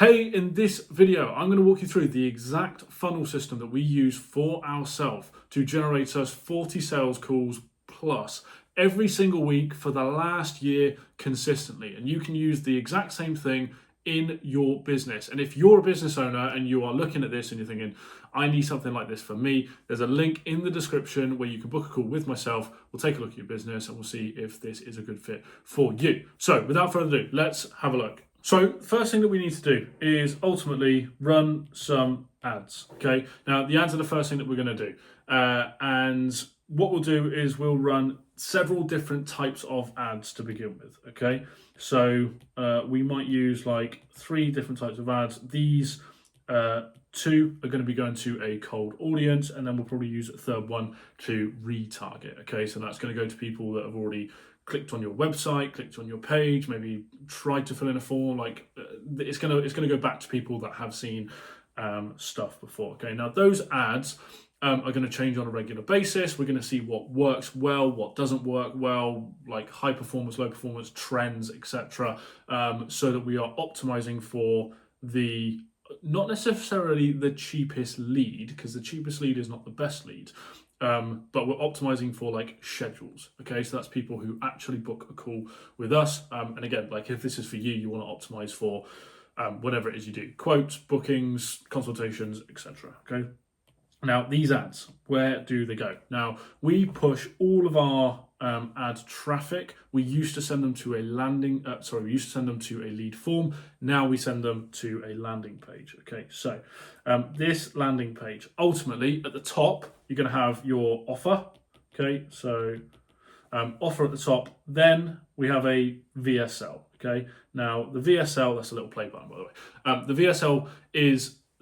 Hey, in this video, I'm going to walk you through the exact funnel system that we use for ourselves to generate us 40 sales calls plus every single week for the last year consistently. And you can use the exact same thing in your business. And if you're a business owner and you are looking at this and you're thinking, I need something like this for me, there's a link in the description where you can book a call with myself. We'll take a look at your business and we'll see if this is a good fit for you. So without further ado, let's have a look. So first thing that we need to do is ultimately run some ads, okay? Now, the ads are the first thing that we're going to do. And what we'll do is we'll run several different types of ads to begin with, okay? So we might use like 3 different types of ads. These 2 are going to be going to a cold audience, and then we'll probably use a third one to retarget, okay? So that's going to go to people that have already clicked on your website, clicked on your page, maybe tried to fill in a form. Like it's gonna go back to people that have seen stuff before. Okay, now those ads are going to change on a regular basis. We're going to see what works well, what doesn't work well, like high performance, low performance, trends, etc. So that we are optimizing for the not necessarily the cheapest lead, because the cheapest lead is not the best lead. But we're optimizing for like schedules. Okay, so that's people who actually book a call with us. And again, like if this is for you, you want to optimize for whatever it is you do: quotes, bookings, consultations, etc. Okay. Now these ads, where do they go? Now we push all of our ad traffic. We used to send them to a we used to send them to a lead form. Now we send them to a landing page. Okay, so this landing page, ultimately at the top, you're going to have your offer. Okay, so offer at the top. Then we have a VSL. Okay, now the VSL, that's a little play button by the way. The VSL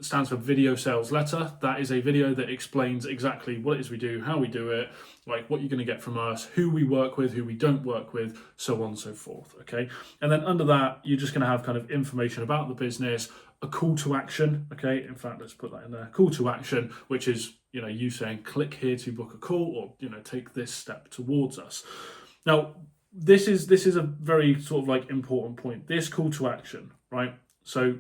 stands for video sales letter. That is a video that explains exactly what it is we do, how we do it, like what you're going to get from us, who we work with, who we don't work with, so on and so forth. Okay, and then under that, you're just going to have kind of information about the business, a call to action. Okay, in fact, let's put that in there. Call to action, which is you saying click here to book a call, or take this step towards us. Now, this is a very sort of like important point. This call to action, right? So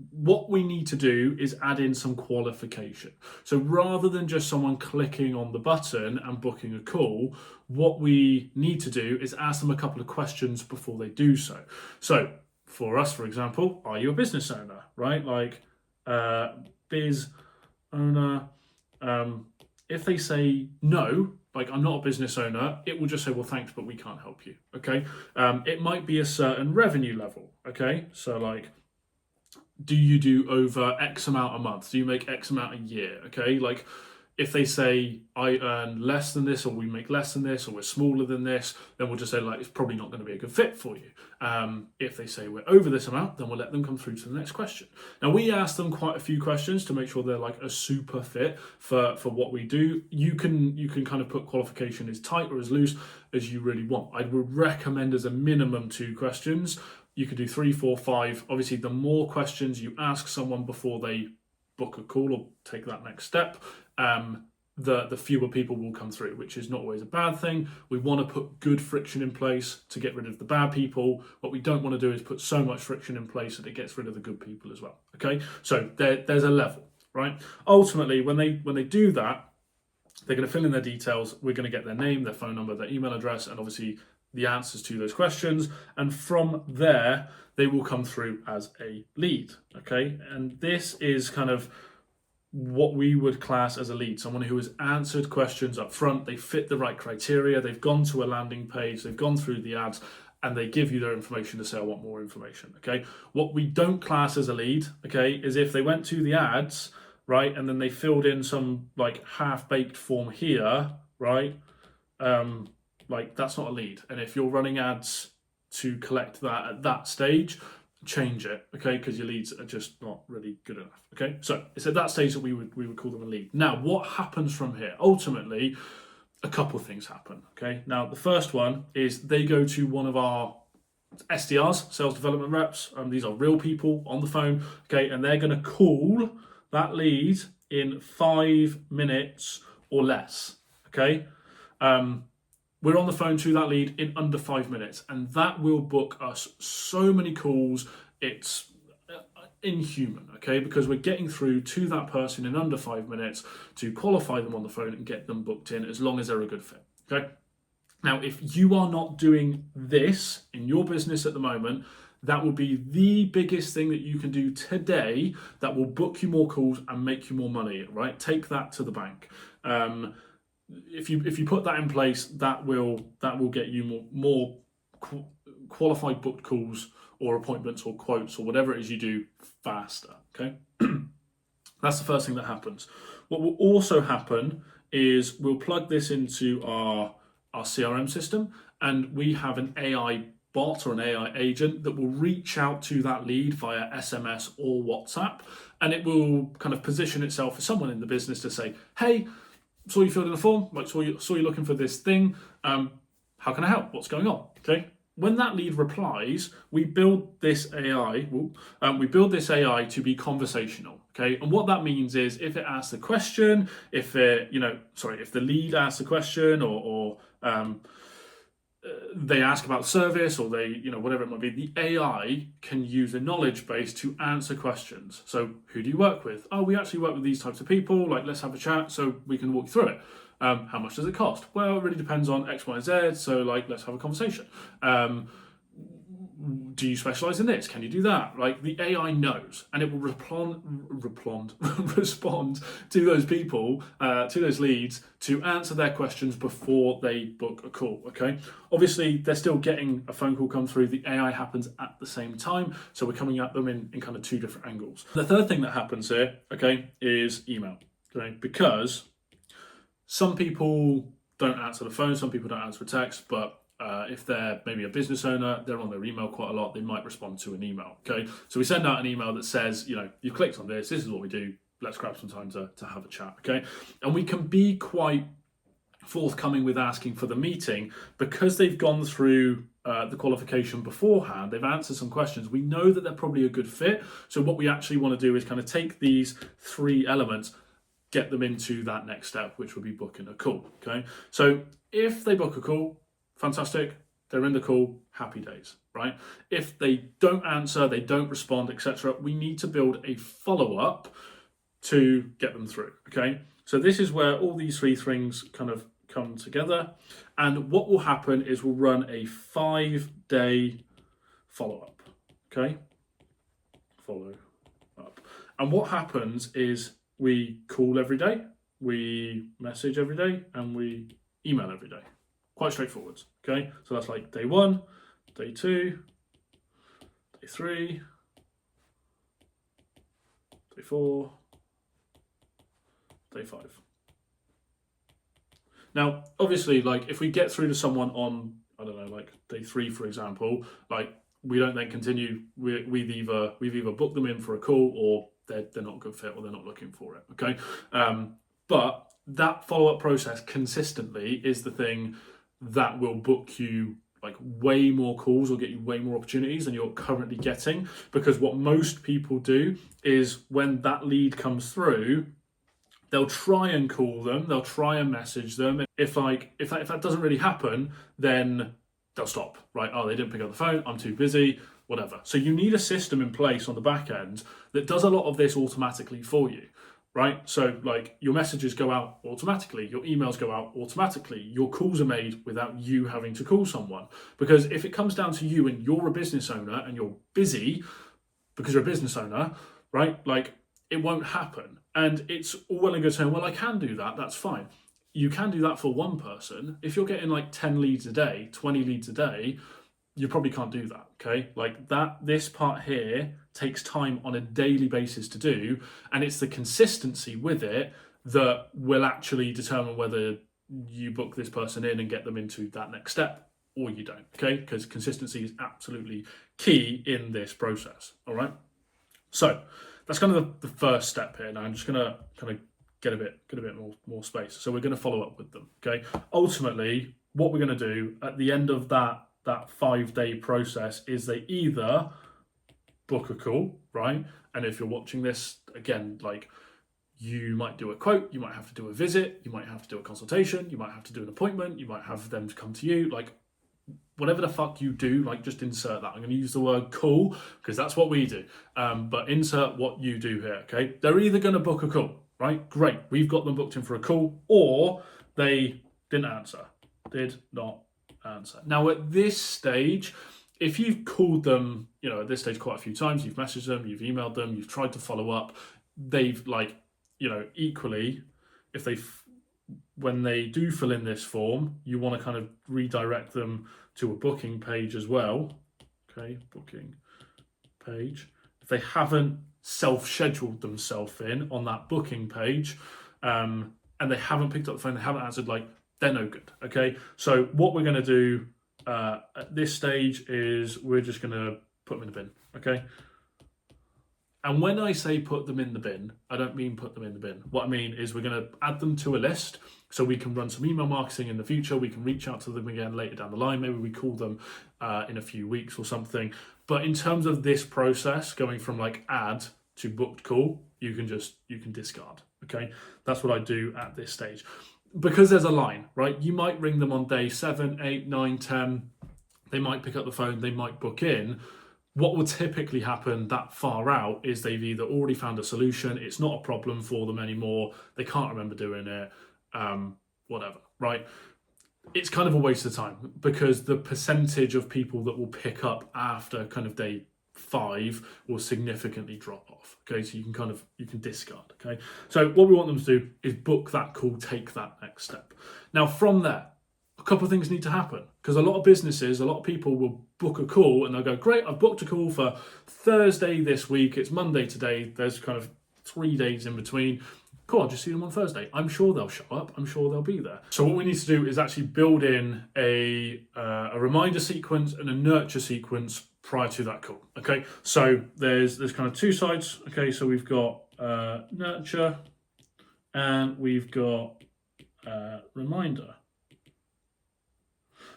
what we need to do is add in some qualification. So rather than just someone clicking on the button and booking a call, what we need to do is ask them a couple of questions before they do so. So for us, for example, are you a business owner, right? Like biz owner. If they say no, like I'm not a business owner, it will just say, well, thanks, but we can't help you. Okay. It might be a certain revenue level. Okay. So like, do you do over X amount a month? Do you make X amount a year? Okay, like if they say I earn less than this, or we make less than this, or we're smaller than this, then we'll just say like it's probably not going to be a good fit for you. If they say we're over this amount, then we'll let them come through to the next question. Now we ask them quite a few questions to make sure they're like a super fit for what we do. You can kind of put qualification as tight or as loose as you really want. I would recommend as a minimum 2 questions. You could do 3, 4, 5. Obviously, the more questions you ask someone before they book a call or take that next step, the fewer people will come through, which is not always a bad thing. We want to put good friction in place to get rid of the bad people. What we don't want to do is put so much friction in place that it gets rid of the good people as well. Okay, so there's a level, right? Ultimately, when they do that, they're going to fill in their details. We're going to get their name, their phone number, their email address, and obviously the answers to those questions, and from there they will come through as a lead. Okay, and this is kind of what we would class as a lead: someone who has answered questions up front, they fit the right criteria, they've gone to a landing page, they've gone through the ads, and they give you their information to say, I want more information. Okay, what we don't class as a lead, okay, is if they went to the ads, right, and then they filled in some like half-baked form here, right, like that's not a lead. And if you're running ads to collect that at that stage, change it, okay? Because your leads are just not really good enough. Okay, so it's at that stage that we would call them a lead. Now, what happens from here? Ultimately, a couple of things happen. Okay, now the first one is they go to one of our SDRs, sales development reps. These are real people on the phone. Okay, and they're going to call that lead in 5 minutes or less. Okay. We're on the phone to that lead in under 5 minutes, and that will book us so many calls. inhuman, okay? Because we're getting through to that person in under 5 minutes to qualify them on the phone and get them booked in as long as they're a good fit, okay? Now, if you are not doing this in your business at the moment, that will be the biggest thing that you can do today that will book you more calls and make you more money, right? Take that to the bank. If you put that in place, that will get you more qualified booked calls or appointments or quotes or whatever it is you do faster, okay? That's the first thing that happens. What will also happen is we'll plug this into our CRM system, and we have an AI bot or an AI agent that will reach out to that lead via SMS or WhatsApp, and it will kind of position itself for someone in the business to say, hey, saw you filled in a form, like saw you looking for this thing, how can I help? What's going on? Okay. When that lead replies, we build this AI. To be conversational. Okay, and what that means is if it asks a question, if the lead asks a question, or they ask about service, or they, whatever it might be, the AI can use a knowledge base to answer questions. So, who do you work with? Oh, we actually work with these types of people. Like, let's have a chat so we can walk through it. How much does it cost? Well, it really depends on X, Y, and Z. So, let's have a conversation. Do you specialize in this? Can you do that? Like, the AI knows, and it will respond to those people, to those leads, to answer their questions before they book a call. Okay. Obviously, they're still getting a phone call come through. The AI happens at the same time, so we're coming at them in kind of two different angles. The third thing that happens here, okay, is email. Okay, because some people don't answer the phone, some people don't answer a text, but if they're maybe a business owner, they're on their email quite a lot, they might respond to an email, okay? So we send out an email that says, you clicked on this is what we do, let's grab some time to have a chat, okay? And we can be quite forthcoming with asking for the meeting because they've gone through the qualification beforehand, they've answered some questions, we know that they're probably a good fit. So what we actually want to do is kind of take these three elements, get them into that next step, which would be booking a call, okay? So if they book a call, fantastic, they're in the call, happy days, right? If they don't answer, they don't respond, etc., we need to build a follow-up to get them through, okay? So this is where all these three things kind of come together, and what will happen is we'll run a 5-day follow-up, okay? Follow up. And what happens is we call every day, we message every day, and we email every day. Quite straightforward, okay? So that's like day 1, day 2, day 3, day 4, day 5. Now, obviously, if we get through to someone on, I don't know, day 3, for example, we don't then continue. We've either booked them in for a call, or they're not a good fit, or they're not looking for it, okay? But that follow-up process consistently is the thing that will book you way more calls or get you way more opportunities than you're currently getting, because what most people do is when that lead comes through, they'll try and call them, they'll try and message them. If that doesn't really happen, then they'll stop, right? Oh, they didn't pick up the phone, I'm too busy, whatever. So you need a system in place on the back end that does a lot of this automatically for you, right? So your messages go out automatically, your emails go out automatically, your calls are made without you having to call someone. Because if it comes down to you and you're a business owner and you're busy because you're a business owner, right? It won't happen. And it's all well and good saying, well, I can do that, that's fine. You can do that for one person. If you're getting 10 leads a day, 20 leads a day, you probably can't do that, okay? This part here takes time on a daily basis to do, and it's the consistency with it that will actually determine whether you book this person in and get them into that next step or you don't, okay? Because consistency is absolutely key in this process, all right? So that's kind of the first step here. Now I'm just gonna kind of get a bit more space. So we're gonna follow up with them, okay? Ultimately, what we're gonna do at the end of that 5-day process is they either book a call, right? And if you're watching this, again, you might do a quote, you might have to do a visit, you might have to do a consultation, you might have to do an appointment, you might have them to come to you, whatever the fuck you do, like just insert that. I'm going to use the word call because that's what we do. But insert what you do here, okay? They're either going to book a call, right? Great. We've got them booked in for a call, or they didn't answer. Did not answer. Now, at this stage, if you've called them, at this stage quite a few times, you've messaged them, you've emailed them, you've tried to follow up, they've equally, if when they do fill in this form, you want to kind of redirect them to a booking page as well. Okay, booking page. If they haven't self-scheduled themselves in on that booking page, and they haven't picked up the phone, they haven't answered, they're no good. Okay, so what we're going to do at this stage is we're just going to put them in the bin. Okay. And when I say put them in the bin, I don't mean put them in the bin. What I mean is we're going to add them to a list so we can run some email marketing in the future. We can reach out to them again later down the line. Maybe we call them in a few weeks or something. But in terms of this process, going from add to booked call, you can discard. Okay, that's what I do at this stage. Because there's a line, right? You might ring them on day 7, 8, 9, 10. They might pick up the phone. They might book in. What will typically happen that far out is they've either already found a solution, it's not a problem for them anymore, they can't remember doing it, whatever, right? It's kind of a waste of time because the percentage of people that will pick up after kind of day 5 will significantly drop off. Okay, so you can discard. Okay, so what we want them to do is book that call, take that next step. Now from there, a couple of things need to happen because a lot of businesses, a lot of people will book a call and they'll go, great, I've booked a call for Thursday this week. It's Monday today. There's kind of 3 days in between. Cool, I'll just see them on Thursday. I'm sure they'll show up. I'm sure they'll be there. So what we need to do is actually build in a reminder sequence and a nurture sequence prior to that call. Okay, so there's kind of 2 sides. Okay, so we've got nurture and we've got reminder.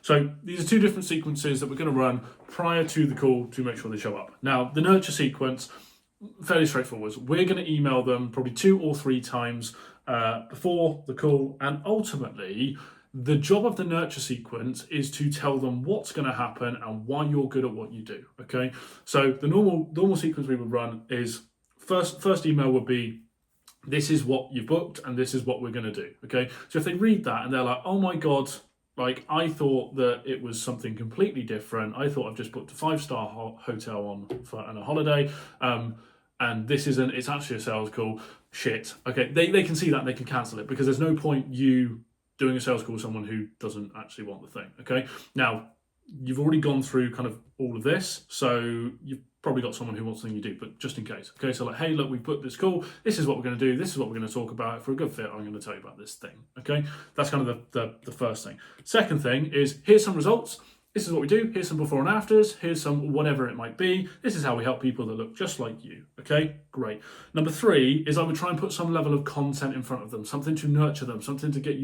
So these are 2 different sequences that we're going to run prior to the call to make sure they show up. Now, the nurture sequence, fairly straightforward. We're going to email them probably 2 or 3 times before the call, and ultimately, the job of the nurture sequence is to tell them what's going to happen and why you're good at what you do. Okay, so the normal sequence we would run is first email would be, this is what you've booked and this is what we're going to do. Okay, so if they read that and they're like, oh my god, I thought that it was something completely different. I thought I've just booked a 5-star hotel on a holiday, and this isn't. It's actually a sales call. Shit. Okay, they can see that and they can cancel it because there's no point you doing a sales call with someone who doesn't actually want the thing. Okay, now you've already gone through kind of all of this, so you've probably got someone who wants something you do, but just in case. Okay, so hey, look, we've put this call. This is what we're going to do. This is what we're going to talk about. If we're a good fit, I'm going to tell you about this thing. Okay, that's kind of the first thing. Second thing is, here's some results. This is what we do. Here's some before and afters. Here's some whatever it might be. This is how we help people that look just like you. Okay, great. Number 3 is I would try and put some level of content in front of them, something to nurture them, something to get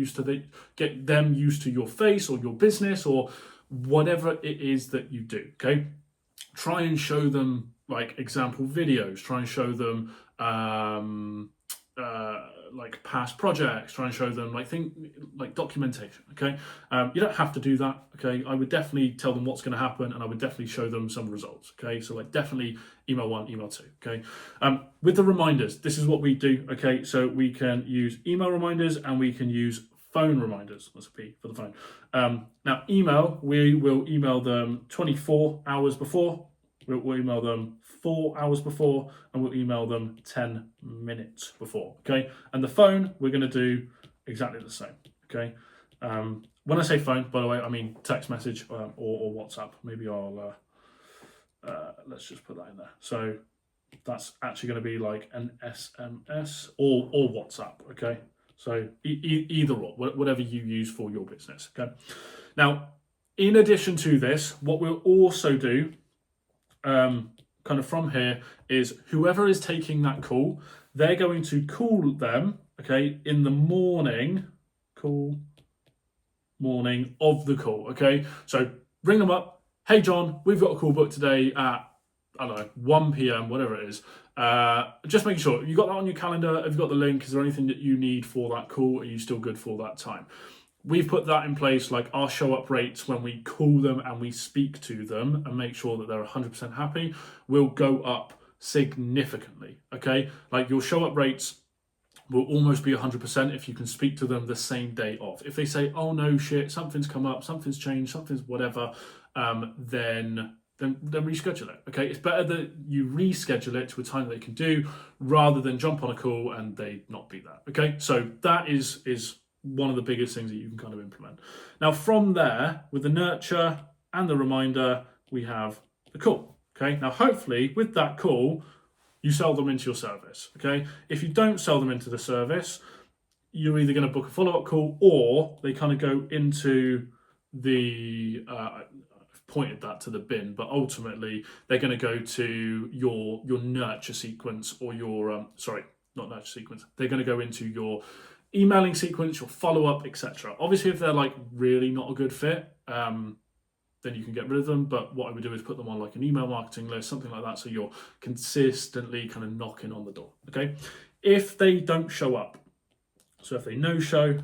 them used to your face or your business or whatever it is that you do. Okay, try and show them example videos. Try and show them past projects. Try and show them documentation. Okay, you don't have to do that. Okay, I would definitely tell them what's going to happen, and I would definitely show them some results. Okay, so definitely email 1, email 2. Okay, with the reminders, this is what we do. Okay, so we can use email reminders and we can use phone reminders. That's a P for the phone. Now, email, we will email them 24 hours before. We'll email them 4 hours before, and we'll email them 10 minutes before. Okay, and the phone, we're going to do exactly the same. Okay, when I say phone, by the way, I mean text message or WhatsApp. Maybe I'll let's just put that in there. So that's actually going to be an SMS or WhatsApp. Okay, so either or, whatever you use for your business. Okay, now in addition to this, what we'll also do kind of from here is whoever is taking that call, they're going to call them, okay, in the morning of the call. Okay, so ring them up. Hey John, we've got a call booked today at, I don't know, 1 p.m, whatever it is. Just making sure you got that on your calendar. Have you got the link? Is there anything that you need for that call? Are you still good for that time? we've put that in place, like our show up rates when we call them and we speak to them and make sure that they're 100% happy will go up significantly, okay? Like your show up rates will almost be 100% if you can speak to them the same day of. If they say, oh no, shit, something's come up, something's changed, something's whatever, then reschedule it, okay? It's better that you reschedule it to a time they can do rather than jump on a call and they not be there, okay? So that is one of the biggest things that you can kind of implement. Now from there, with the nurture and the reminder, we have the call, okay? Now hopefully with that call, you sell them into your service, okay? If you don't sell them into the service, you're either going to book a follow-up call or they kind of go into the, I've pointed that to the bin, but ultimately they're going to go to your nurture sequence or your, sorry, not nurture sequence. They're going to go into your emailing sequence, your follow-up, etc. Obviously, if they're like really not a good fit, then you can get rid of them. But what I would do is put them on like an email marketing list, something like that, so you're consistently kind of knocking on the door, okay? If they don't show up, so if they no-show,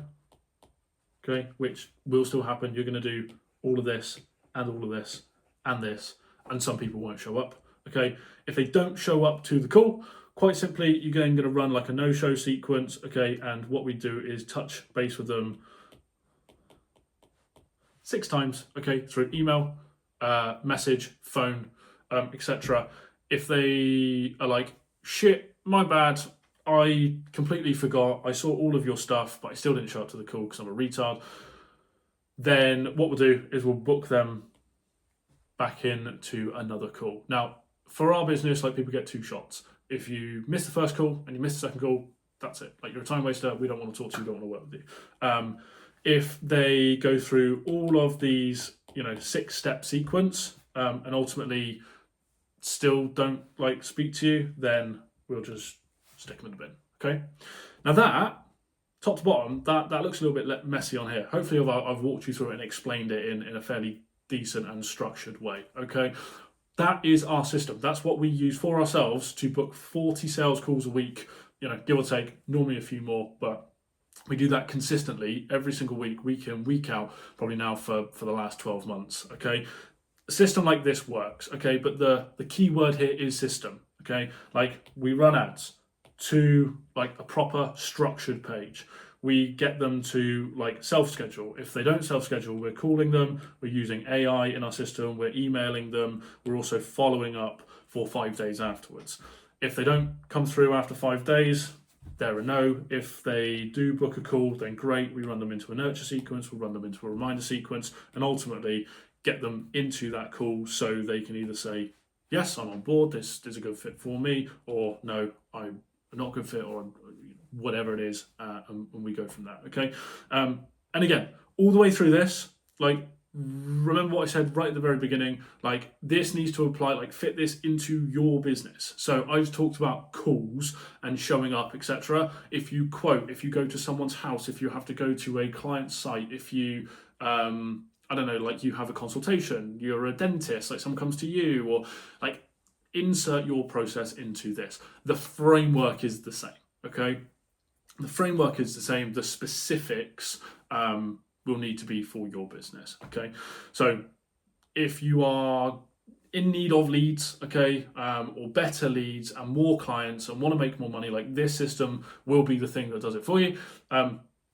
okay, which will still happen, you're going to do all of this and all of this and this, and some people won't show up, okay? If they don't show up to the call, quite simply, you're then going to run like a no-show sequence, okay? And what we do is touch base with them 6 times, okay, through email, message, phone, etc. If they are like, shit, my bad, I completely forgot, I saw all of your stuff, but I still didn't show up to the call because I'm a retard, then what we'll do is we'll book them back in to another call. Now, for our business, like people get 2 shots. If you miss the first call and you miss the second call, that's it. Like you're a time waster, we don't want to talk to you, we don't want to work with you. If they go through all of these, 6-step sequence, and ultimately still don't like speak to you, then we'll just stick them in the bin, okay? Now that, top to bottom, that looks a little bit messy on here. Hopefully I've walked you through it and explained it in a fairly decent and structured way, okay? That is our system. That's what we use for ourselves to book 40 sales calls a week, give or take, normally a few more, but we do that consistently every single week in, week out, probably now for the last 12 months, okay? A system like this works, okay? But the key word here is system, okay? Like we run ads to like a proper structured page. We get them to like self-schedule. If they don't self-schedule, we're calling them, we're using AI in our system, we're emailing them, we're also following up for 5 days afterwards. If they don't come through after 5 days, they're a no. If they do book a call, then great, we run them into a nurture sequence, we'll run them into a reminder sequence, and ultimately get them into that call so they can either say, yes, I'm on board, this is a good fit for me, or no, I'm not a good fit, or whatever it is, and we go from there, okay? And again, all the way through this, like, remember what I said right at the very beginning, like this needs to apply, like fit this into your business. So I've talked about calls and showing up, etc. If you go to someone's house, if you have to go to a client's site, if you, I don't know, like you have a consultation, you're a dentist, like someone comes to you, or like insert your process into this. The framework is the same, okay? The framework is the same, the specifics, will need to be for your business, okay? So if you are in need of leads, okay, or better leads and more clients and want to make more money, like this system will be the thing that does it for you.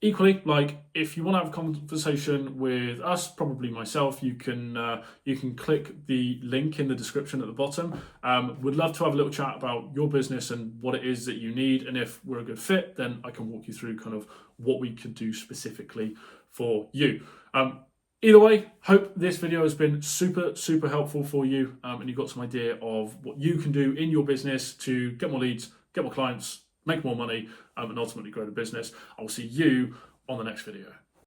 Equally, like if you want to have a conversation with us, probably myself, you can click the link in the description at the bottom. Would love to have a little chat about your business and what it is that you need, and if we're a good fit, then I can walk you through kind of what we could do specifically for you. Either way, hope this video has been super helpful for you, and you've got some idea of what you can do in your business to get more leads, get more clients, make more money, and ultimately grow the business. I'll see you on the next video.